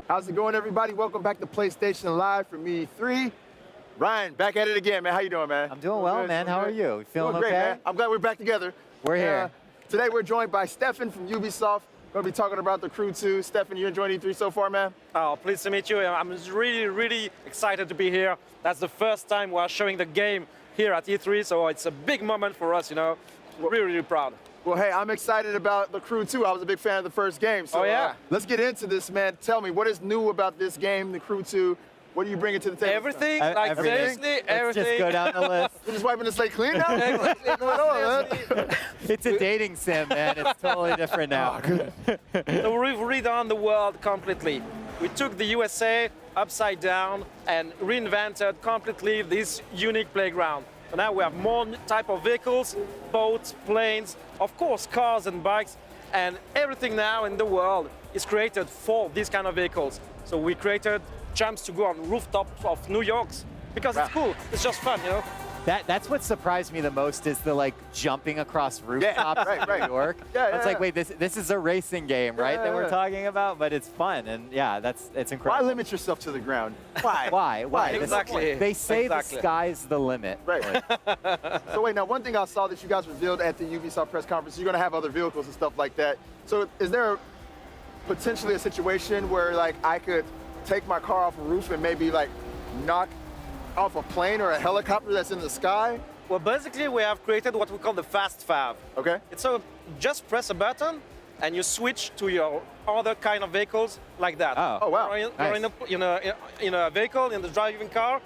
How's it going, everybody? Welcome back to PlayStation Live from E3. Ryan, back at it again, man. How you doing, man? I'm doing well, man. How are you? You feeling great, okay? Man. I'm glad we're back together. We're here. Today we're joined by Stefan from Ubisoft. We're going to be talking about the Crew 2. Stefan, you enjoying E3 so far, man? Oh, pleased to meet you. I'm really excited to be here. That's the first time we're showing the game here at E3, so it's a big moment for us, you know. We're really proud. Well, hey, I'm excited about the Crew 2. I was a big fan of the first game. So, let's get into this, man. Tell me, what is new about this game, the Crew 2? What are you bringing to the table? Everything, like everything. seriously, everything. Let's just go down the list. We're just wiping the slate clean now? What's going on, man? It's a dating sim, man. It's totally different now. So we've redone the world completely. We took the USA upside down and reinvented completely this unique playground. So now we have more type of vehicles, boats, planes, of course cars and bikes, and everything now in the world is created for these kind of vehicles. So we created jumps to go on rooftops of New York's because it's cool. It's just fun, you know. That's what surprised me the most is the jumping across rooftops in New York. It's like, wait, this is a racing game, right? That we're talking about, but it's fun, and it's incredible. Why limit yourself to the ground? Why? Why? Exactly. They say the sky's the limit. Right. So wait, now one thing I saw that you guys revealed at the Ubisoft press conference, you're going to have other vehicles and stuff like that. So is there potentially a situation where I could take my car off a roof and maybe knock off a plane or a helicopter that's in the sky? Well, basically we have created what we call the fast fav. Okay. It's so just press a button and you switch to your other kind of vehicles like that. Oh wow. You're in a vehicle, in the driving car,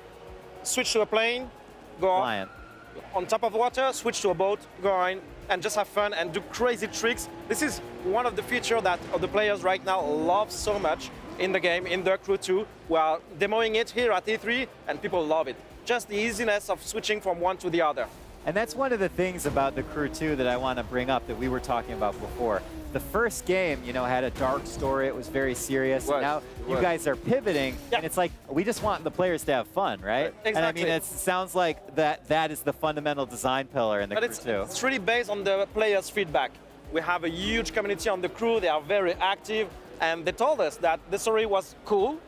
switch to a plane, go on top of water, switch to a boat, go on, and just have fun and do crazy tricks. This is one of the features that the players right now love so much in the game, in the Crew 2. We are demoing it here at E3, and people love it. Just the easiness of switching from one to the other. And that's one of the things about the Crew 2 that I want to bring up that we were talking about before. The first game, had a dark story. It was very serious. And now you guys are pivoting, and it's like, we just want the players to have fun, right? Exactly. And I mean, it sounds like that is the fundamental design pillar in the Crew 2. It's really based on the players' feedback. We have a huge community on the Crew. They are very active. And they told us that the story was cool,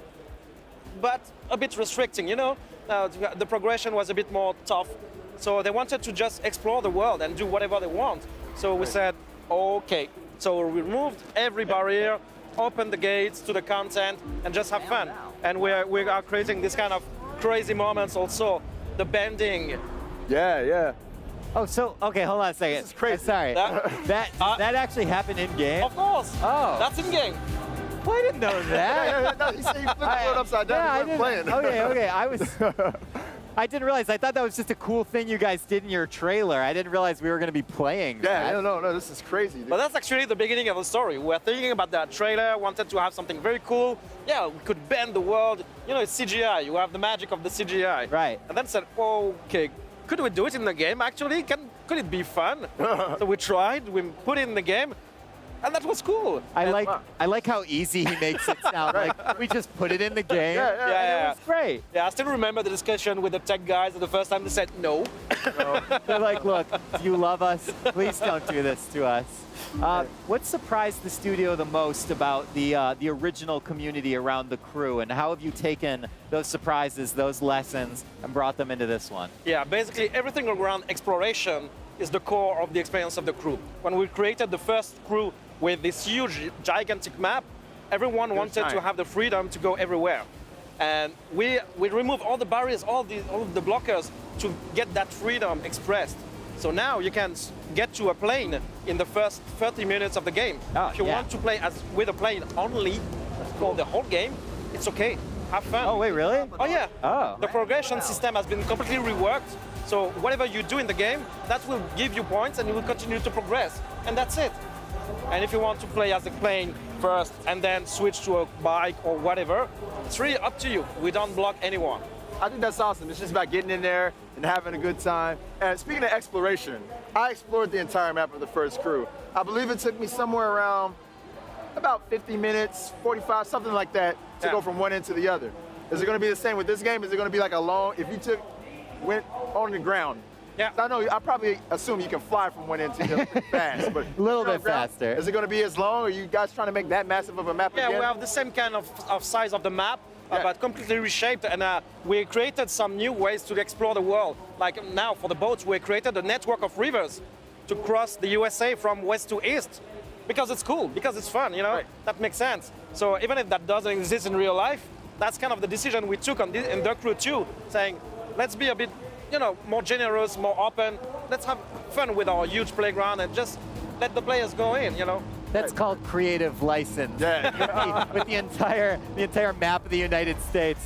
but a bit restricting, the progression was a bit more tough. So they wanted to just explore the world and do whatever they want. So we said, okay. So we removed every barrier, opened the gates to the content, and just have fun. And we are creating this kind of crazy moments also, the bending. Yeah. Oh, so, okay, hold on a second. This is crazy. Sorry. That actually happened in-game? Of course. Oh. That's in-game. Well, I didn't know that. No, he said he flipped the world upside down and playing. Okay. I didn't realize. I thought that was just a cool thing you guys did in your trailer. I didn't realize we were going to be playing that. Yeah, no, this is crazy, dude. But that's actually the beginning of the story. We were thinking about that trailer, wanted to have something very cool. Yeah, we could bend the world. It's CGI. You have the magic of the CGI. Right. And then said, okay, could we do it in the game actually? Could it be fun? So we tried, we put it in the game, and that was cool. I like how easy he makes it sound. Like we just put it in the game. Yeah. It was great. Yeah, I still remember the discussion with the tech guys the first time they said no. They're like, look, do you love us? Please don't do this to us. What surprised the studio the most about the original community around the Crew, and how have you taken those surprises, those lessons, and brought them into this one? Yeah, basically everything around exploration is the core of the experience of the Crew. When we created the first Crew with this huge, gigantic map, everyone wanted to have the freedom to go everywhere. And we remove all the barriers, all of the blockers to get that freedom expressed. So now you can get to a plane in the first 30 minutes of the game. If you want to play with a plane only for the whole game, it's okay. Have fun. Oh, wait, really? Oh, yeah. Oh. The progression system has been completely reworked. So whatever you do in the game, that will give you points and you will continue to progress. And that's it. And if you want to play as a plane first and then switch to a bike or whatever, it's really up to you. We don't block anyone. I think that's awesome. It's just about getting in there and having a good time. And speaking of exploration, I explored the entire map of the first Crew. I believe it took me somewhere around about 50 minutes, 45, something like that, to go from one end to the other. Is it going to be the same with this game? Is it going to be like a long, if you went on the ground, Yeah. I know, I probably assume you can fly from one end to the other pretty fast, but A little you're on bit ground. faster. Is it going to be as long? Or are you guys trying to make that massive of a map Yeah, again? we have the same kind of size of the map, Yeah. but completely reshaped, and we created some new ways to explore the world. Like now, for the boats, we created a network of rivers to cross the USA from west to east, because it's cool, because it's fun, you know? Right. That makes sense. So even if that doesn't exist in real life, that's kind of the decision we took on in The Crew 2, saying, let's be a bit, you know, more generous, more open. Let's have fun with our huge playground and just let the players go in, you know? That's called creative license. Yeah. With the entire map of the United States.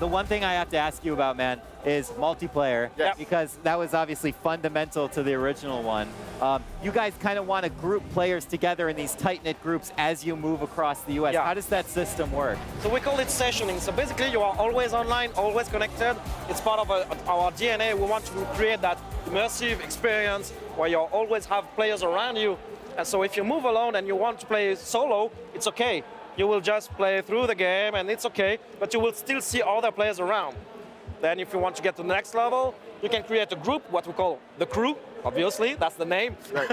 The one thing I have to ask you about, man, is multiplayer, Yes. because that was obviously fundamental to the original one. You guys kind of want to group players together in these tight-knit groups as you move across the US. Yeah. How does that system work? So we call it sessioning. So basically you are always online, always connected. It's part of our DNA. We want to create that immersive experience where you always have players around you. And so if you move alone and you want to play solo, it's okay. You will just play through the game and it's okay, but you will still see other players around. Then if you want to get to the next level, you can create a group, what we call the crew, obviously, that's the name. Right.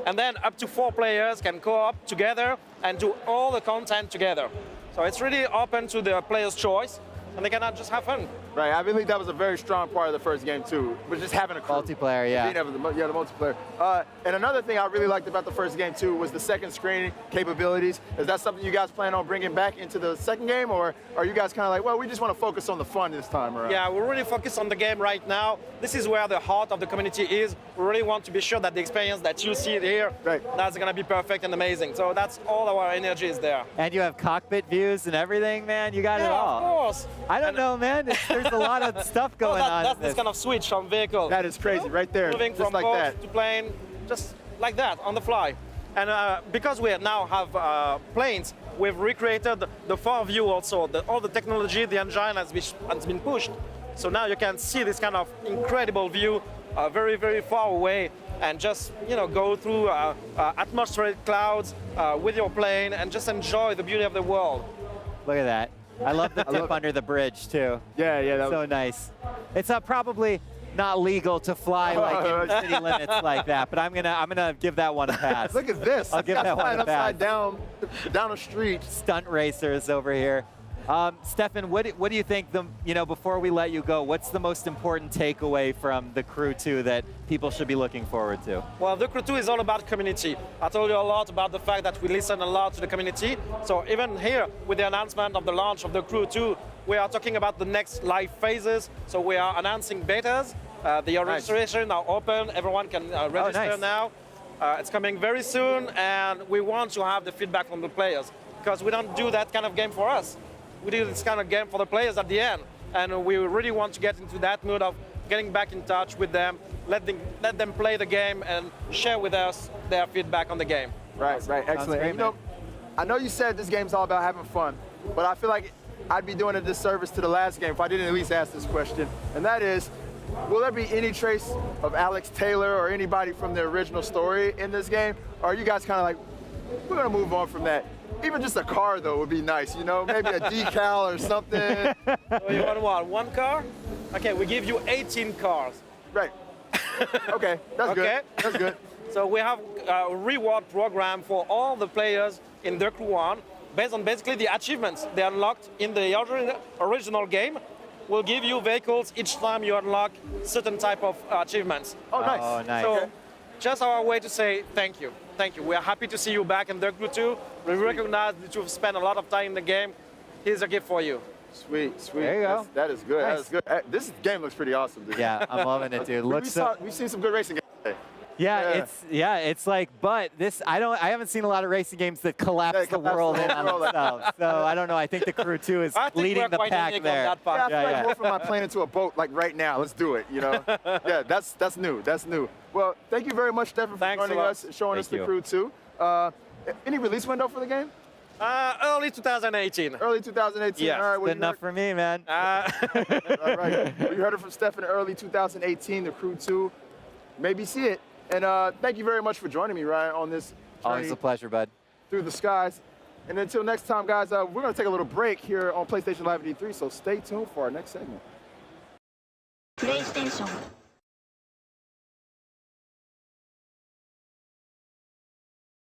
And then up to 4 players can co-op together and do all the content together. So it's really open to the player's choice, and they can just have fun. Right, I believe that was a very strong part of the first game too, was just having a crew. Multiplayer, yeah. Being able to, the multiplayer. And another thing I really liked about the first game too was the second screen capabilities. Is that something you guys plan on bringing back into the second game, or are you guys kind of like, well, we just want to focus on the fun this time around? Yeah, we're really focused on the game right now. This is where the heart of the community is. We really want to be sure that the experience that you see here, Right. that's gonna be perfect and amazing. So that's all our energy is there. And you have cockpit views and everything, man. You got it Yeah, all. of course. I don't know, man. There's a lot of stuff going on. That's in this kind of switch from vehicle. That is crazy, right there, Moving just from like boat that. to plane, just like that, on the fly. And because we now have planes, we've recreated the far view also. All the technology, the engine has been pushed. So now you can see this kind of incredible view very, very far away, and just go through atmospheric clouds with your plane and just enjoy the beauty of the world. Look at that. I love the tip under the bridge, too. Yeah, that So was, nice. It's probably not legal to fly like in city limits like that, but I'm gonna give that one a pass. look at this. I'll give that one Flying a pass. upside down a street. Stunt racers over here. Stefan, what do you think, before we let you go, what's the most important takeaway from The Crew 2 that people should be looking forward to? Well, The Crew 2 is all about community. I told you a lot about the fact that we listen a lot to the community. So even here, with the announcement of the launch of The Crew 2, we are talking about the next live phases. So we are announcing betas. The registration are open. Everyone can register nice. now. It's coming very soon, and we want to have the feedback from the players, because we don't do that kind of game for us. We do this kind of game for the players at the end, and we really want to get into that mood of getting back in touch with them, let them play the game and share with us their feedback on the game. Right, excellent. great, And, I know you said this game's all about having fun, but I feel like I'd be doing a disservice to the last game if I didn't at least ask this question, and that is, will there be any trace of Alex Taylor or anybody from the original story in this game? Or are you guys kind of like, we're gonna move on from that? Even just a car though would be nice, maybe a decal or something. So you want what? One car? Okay, we give you 18 cars. Right. Okay, that's Okay. good. That's good. So we have a reward program for all the players in The Crew 1, based on basically the achievements they unlocked in the original game. We'll give you vehicles each time you unlock certain type of achievements. Oh, nice. Oh, nice. So just our way to say thank you. Thank you. We are happy to see you back in The Crew 2. We recognize that you've spent a lot of time in the game. Here's a gift for you. Sweet. There you go. That is good. That Nice. is good. This game looks pretty awesome, dude. Yeah, I'm loving it, dude. We've seen some good racing games today. Yeah, it's like, but this, I haven't seen a lot of racing games that collapse Yeah, the collapse world the in on whole world. themselves. So I don't know. I think The Crew 2 is I think leading we're the quite pack unique there. on that part. Yeah, I feel Yeah, like more from my plane into a boat, like right now. Let's do it, Yeah, that's new. That's new. Well, thank you very much, Stefan, for Thanks a joining lot. us, showing us Thank The you. Crew 2. Any release window for the game? Early 2018. Early 2018. Yes. All right, well, Good you enough for me, man. All right. Well, you heard it from Stefan. Early 2018, The Crew 2. Maybe see it. And thank you very much for joining me, Ryan, on this Always journey a pleasure, bud. through the skies. And until next time, guys, we're going to take a little break here on PlayStation Live at E3, so stay tuned for our next segment. プレイステーション